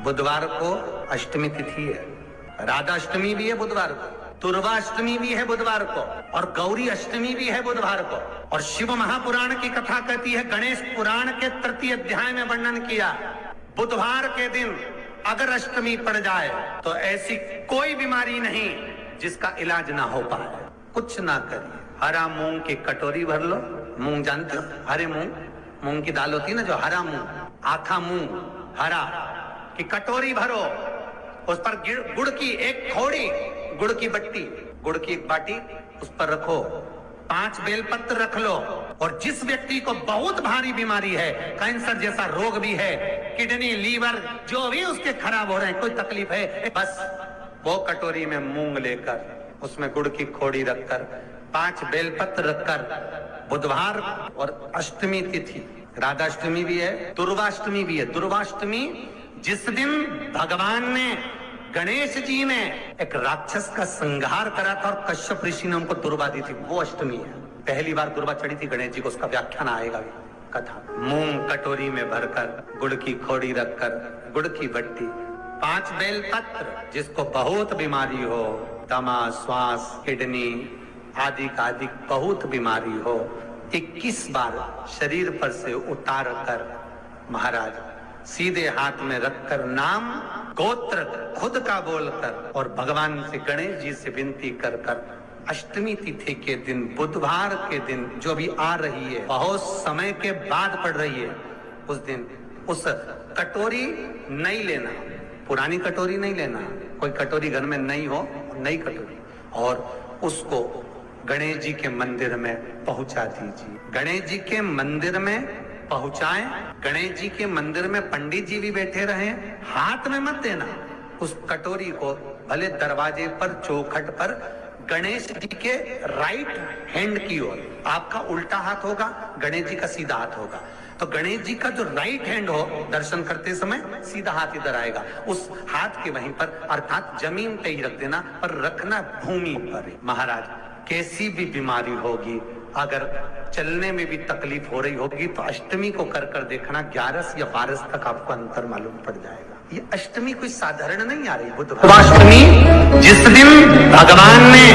बुधवार को अष्टमी तिथि है, राधा अष्टमी भी है बुधवार को, दुर्वाष्टमी भी है बुधवार को, और गौरी अष्टमी भी है बुधवार को। और शिव महापुराण की कथा कहती है, गणेश पुराण के तृतीय अध्याय में वर्णन किया, बुधवार के दिन अगर अष्टमी पड़ जाए तो ऐसी कोई बीमारी नहीं जिसका इलाज ना हो पाए। कुछ ना करिए, हरा मूंग की कटोरी भर लो, मूंग जानते हो, हरे मूंग, मूंग की दाल होती है ना जो, हरा मूंग, आखा मूंग हरा की कटोरी भरो, उस पर गुड़ की एक खोड़ी, गुड़ की बट्टी, गुड़ की एक बाटी उस पर रखो, 5 बेलपत्र रख लो, और जिस व्यक्ति को बहुत भारी बीमारी है, कैंसर जैसा रोग भी है, किडनी लीवर जो भी उसके खराब हो रहे हैं, कोई तकलीफ है, बस वो कटोरी में मूंग लेकर उसमें गुड़ की खोड़ी रखकर 5 बेलपत्र रखकर, बुधवार और अष्टमी तिथि, राधा अष्टमी भी है, दुर्वाष्टमी भी है। दुर्वाष्टमी जिस दिन भगवान ने, गणेश जी ने एक राक्षस का संहार करा था और कश्यप ऋषि ने उनको दुर्वा दी थी, वो अष्टमी है। पहली बार दुर्वा चढ़ी थी गणेश जी को, उसका व्याख्यान आएगा कथा। मूंग कटोरी में भरकर, गुड़ की खोड़ी रखकर, गुड़ की बट्टी, 5 बेलपत्र, जिसको बहुत बीमारी हो, दमा, श्वास, किडनी आदि का आदि बहुत बीमारी हो, 21 बार शरीर पर से उतार कर महाराज सीधे हाथ में रखकर नाम गोत्र खुद का बोलकर और भगवान से, गणेश जी से विनती कर कर, अष्टमी तिथि के दिन, बुधवार के दिन जो भी आ रही है, बहुत समय के बाद पड़ रही है, उस दिन उस कटोरी नहीं लेना, पुरानी कटोरी नहीं लेना, कोई कटोरी घर में नहीं हो, नई कटोरी, और उसको गणेश जी के मंदिर में पहुंचा दीजिए। गणेश जी के मंदिर में पहुंचाएं, गणेश जी के मंदिर में पंडित जी भी बैठे रहे, हाथ में मत देना उस कटोरी को, भले दरवाजे पर, चौखट पर, गणेश जी के राइट हैंड की ओर, आपका उल्टा हाथ होगा, गणेश जी का सीधा हाथ होगा, तो गणेश जी का जो राइट हैंड हो, दर्शन करते समय सीधा हाथ इधर आएगा, उस हाथ के वहीं पर, अर्थात जमीन पे ही रख देना, पर रखना भूमि पर। महाराज कैसी भी बीमारी होगी, अगर चलने में भी तकलीफ हो रही होगी, तो अष्टमी को कर कर देखना, 11 या 12 तक आपको अंतर मालूम पड़ जाएगा। ये अष्टमी कोई साधारण नहीं आ रही, बुधवाष्टमी जिस दिन भगवान ने,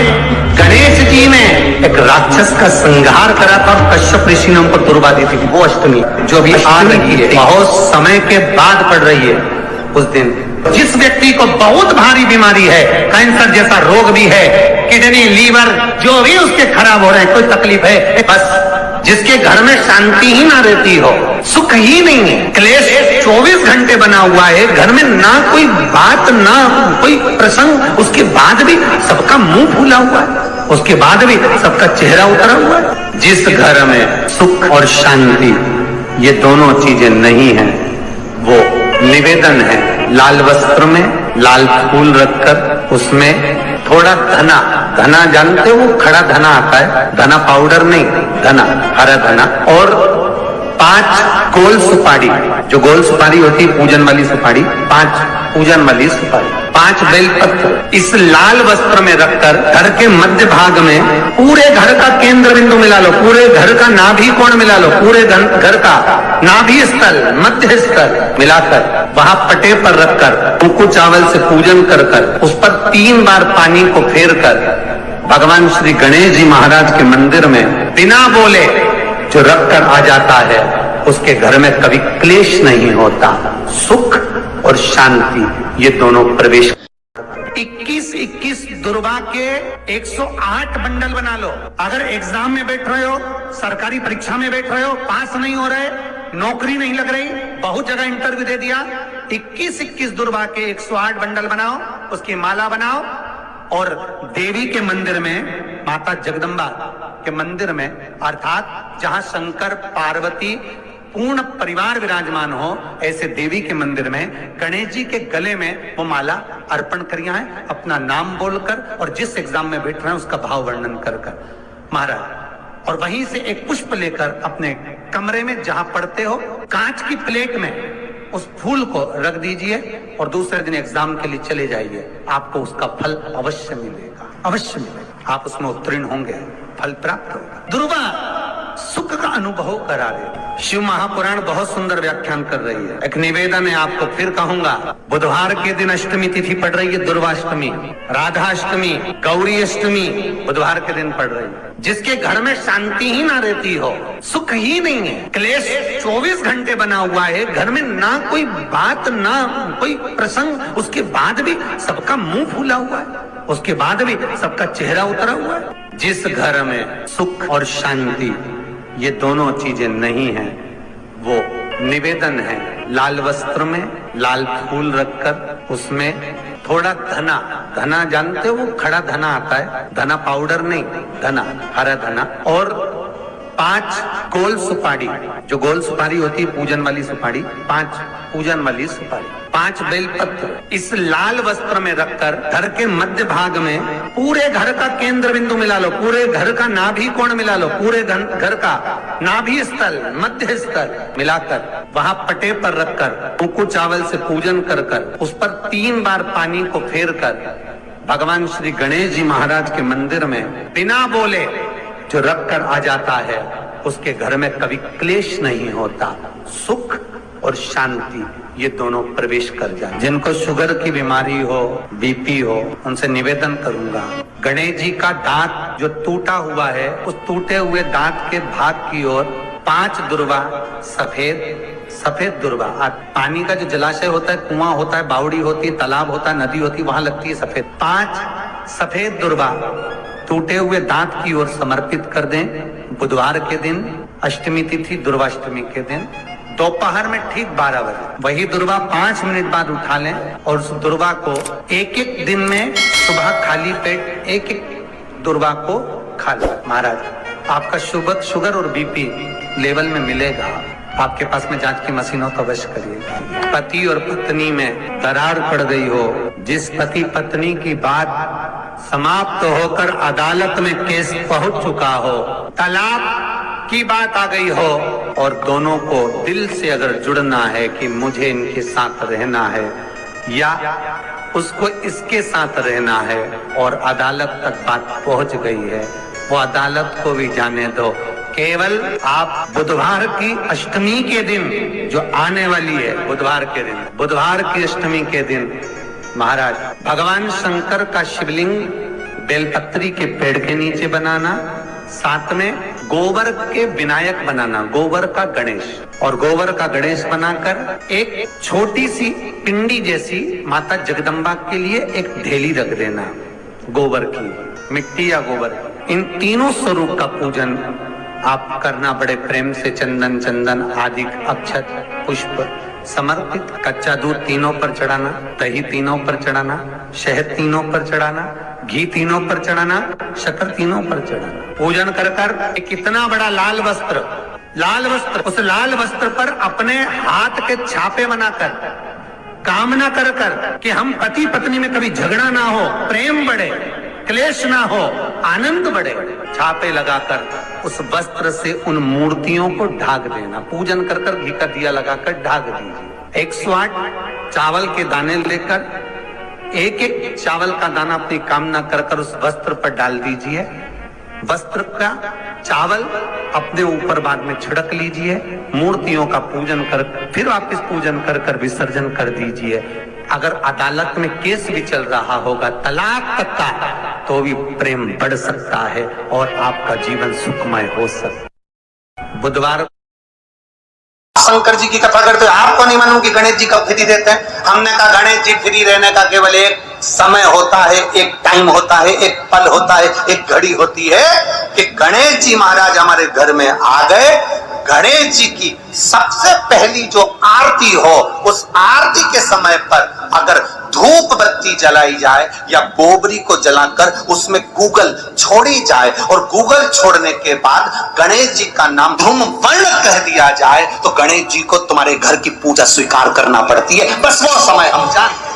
गणेश जी ने एक राक्षस का संहार करा था और कश्यप ऋषि ने उनको दुर्वा दी थी, वो अष्टमी जो भी आ रही है, बहुत समय के बाद पड़ रही है, उस दिन जिस व्यक्ति को बहुत भारी बीमारी है, कैंसर जैसा रोग भी है, किडनी लीवर जो भी उसके खराब हो रहे हैं, कोई तकलीफ है, बस जिसके घर में शांति ही ना रहती हो, सुख ही नहीं है, क्लेश 24 घंटे बना हुआ है, घर में ना कोई बात, ना कोई प्रसंग, उसके बाद भी सबका मुंह फूला हुआ है, उसके बाद भी सबका चेहरा उतरा हुआ है। जिस घर में सुख और शांति ये दोनों चीजें नहीं है, वो निवेदन है, लाल वस्त्र में लाल फूल रखकर उसमें थोड़ा धना, धना जानते हो, खड़ा धना आता है, धना पाउडर नहीं, धना, हरा धना, और 5 गोल सुपारी, जो गोल सुपारी होती है पूजन वाली सुपारी, 5 पूजन वाली सुपारी, 5 बेलपत्र, इस लाल वस्त्र में रखकर घर के मध्य भाग में पूरे घर का केंद्र बिंदु मिला लो, पूरे घर का नाभि कोण मिला लो, पूरे घर का नाभि स्थल, मध्य स्थल मिलाकर वहां पटे पर रखकर कुंकू चावल से पूजन कर कर, उस पर 3 बार पानी को फेर कर भगवान श्री गणेश जी महाराज के मंदिर में बिना बोले जो रखकर आ जाता है, उसके घर में कभी क्लेश नहीं होता, सुख और शांति ये दोनों प्रवेश। 21 दुर्वा के 108 बंडल बना लो। अगर एग्जाम में बैठ रहे हो, सरकारी परीक्षा में बैठ रहे हो, पास नहीं हो रहे, नौकरी नहीं लग रही, बहुत जगह इंटरव्यू दे दिया, 21 दुर्वा के 108 बंडल बनाओ, उसकी माला बनाओ, और देवी के मंदिर में, माता जगदम्बा के मंदिर में, अर्थात जहां शंकर पार्वती पूर्ण परिवार विराजमान हो, ऐसे देवी के मंदिर में गणेश जी के गले में वो माला अर्पण करिया है, अपना नाम बोलकर, और जिस एग्जाम में बैठ रहे हैं उसका भाव वर्णन कर कर महाराज, और वहीं से एक पुष्प लेकर अपने कमरे में जहां पढ़ते हो, कांच की प्लेट में उस फूल को रख दीजिए, और दूसरे दिन एग्जाम के लिए चले जाइए, आपको उसका फल अवश्य मिलेगा, अवश्य मिलेगा, आप उसमें उत्तीर्ण होंगे, फल प्राप्त होगा। दुर्वा सुख का अनुभव करा रहे। शिव महापुराण बहुत सुंदर व्याख्यान कर रही है। एक निवेदन है आपको फिर कहूंगा, बुधवार के दिन अष्टमी तिथि पड़ रही है, दुर्वाष्टमी, राधाष्टमी, गौरी अष्टमी बुधवार के दिन पड़ रही है। जिसके घर में शांति ही ना रहती हो, सुख ही नहीं है, क्लेश 24 घंटे बना हुआ है, घर में ना कोई बात ना कोई प्रसंग, उसके बाद भी सबका मुंह फूला हुआ है, उसके बाद भी सबका चेहरा उतरा हुआ है। जिस घर में सुख और शांति ये दोनों चीजें नहीं है, वो निवेदन है लाल वस्त्र में लाल फूल रखकर उसमें थोड़ा धना जानते हो, वो खड़ा धना आता है, धना पाउडर नहीं, धना हरा धना, और 5 गोल सुपारी, जो गोल सुपारी होती है पूजन वाली सुपारी, 5 पूजन वाली सुपारी, 5 बेलपत्र इस लाल वस्त्र में रखकर घर के मध्य भाग में पूरे घर का केंद्र बिंदु मिला लो, पूरे घर का नाभि कोण मिला लो, पूरे घर का नाभि स्थल मध्य स्थल मिलाकर वहां पटे पर रखकर कुंकू चावल से पूजन कर कर उस पर 3 बार पानी को फेर कर भगवान श्री गणेश जी महाराज के मंदिर में बिना बोले जो रख कर आ जाता है, उसके घर में कभी क्लेश नहीं होता, सुख और शांति ये दोनों प्रवेश कर जाए। जिनको शुगर की बीमारी हो, बीपी हो, उनसे निवेदन करूंगा, गणेश जी का दांत जो टूटा हुआ है, उस टूटे हुए दांत के भाग की ओर 5 दुर्वा सफेद दुर्वा, पानी का जो जलाशय होता है, कुआं होता है, बावड़ी होती है, तालाब होता है, नदी होती है, वहां लगती है सफेद, 5 सफेद दुर्वा टूटे हुए दांत की ओर समर्पित कर दें। बुधवार के दिन अष्टमी तिथि दुर्वाष्टमी के दिन दोपहर में ठीक 12 बजे वही दुर्वा 5 मिनट बाद उठा लें और उस दुर्वा को एक दिन में सुबह खाली पेट एक दुर्वा को खा लें। महाराज आपका शुगर और बीपी लेवल में मिलेगा। आपके पास में जांच की मशीन हो तो अवश्य करिए। पति और पत्नी में दरार पड़ गई हो, जिस पति पत्नी की बात समाप्त होकर अदालत में केस पहुंच चुका हो, तलाक की बात आ गई हो और दोनों को दिल से अगर जुड़ना है कि मुझे इनके साथ रहना है या उसको इसके साथ रहना है और अदालत तक बात पहुंच गई है, वो अदालत को भी जाने दो। केवल आप बुधवार की अष्टमी के दिन जो आने वाली है, बुधवार की अष्टमी के दिन महाराज भगवान शंकर का शिवलिंग बेलपत्री के पेड़ के नीचे बनाना, साथ में गोबर के विनायक बनाना, गोबर का गणेश, और गोबर का गणेश बनाकर एक छोटी सी पिंडी जैसी माता जगदम्बा के लिए एक ढेली रख देना, गोबर की, मिट्टी या गोबर। इन तीनों स्वरूप का पूजन आप करना बड़े प्रेम से, चंदन आदि अक्षत पुष्प समर्पित, कच्चा दूध तीनों पर चढ़ाना, दही तीनों पर चढ़ाना, शहद तीनों पर चढ़ाना, घी तीनों पर चढ़ाना, शक्कर तीनों पर चढ़ाना। पूजन कर कर एक इतना बड़ा लाल वस्त्र, उस लाल वस्त्र पर अपने हाथ के छापे बनाकर कामना कर कर कि हम पति पत्नी में कभी झगड़ा ना हो, प्रेम बढ़े, क्लेश ना हो, आनंद बढ़े, छापे लगाकर उस वस्त्र से उन मूर्तियों को ढाक देना। पूजन कर कर घी का दिया लगाकर ढाक दीजिए। 108 चावल के दाने लेकर एक चावल का दाना अपनी कामना कर कर उस वस्त्र पर डाल दीजिए। वस्त्र का चावल अपने ऊपर बाद में छिड़क लीजिए। मूर्तियों का पूजन कर फिर वापस पूजन कर कर विसर्जन कर दीजिए। अगर अदालत में केस भी चल रहा होगा तलाक तक का, तो भी प्रेम बढ़ सकता है और आपका जीवन सुखमय हो सकता है। बुधवार शंकर जी की कथा करते हैं, आपको नहीं मालूम कि गणेश जी कब फ्री देते हैं। हमने कहा गणेश जी फ्री रहने का केवल एक समय होता है, एक टाइम होता है, एक पल होता है, एक घड़ी होती है कि गणेश जी महाराज हमारे घर में आ गए। गणेश जी की सबसे पहली जो आरती हो, उस आरती के समय पर अगर धूप बत्ती जलाई जाए या गोबरी को जलाकर उसमें गूगल छोड़ी जाए और गूगल छोड़ने के बाद गणेश जी का नाम धूम वर्ण कह दिया जाए, तो गणेश जी को तुम्हारे घर की पूजा स्वीकार करना पड़ती है। बस वो समय हम जानते हैं।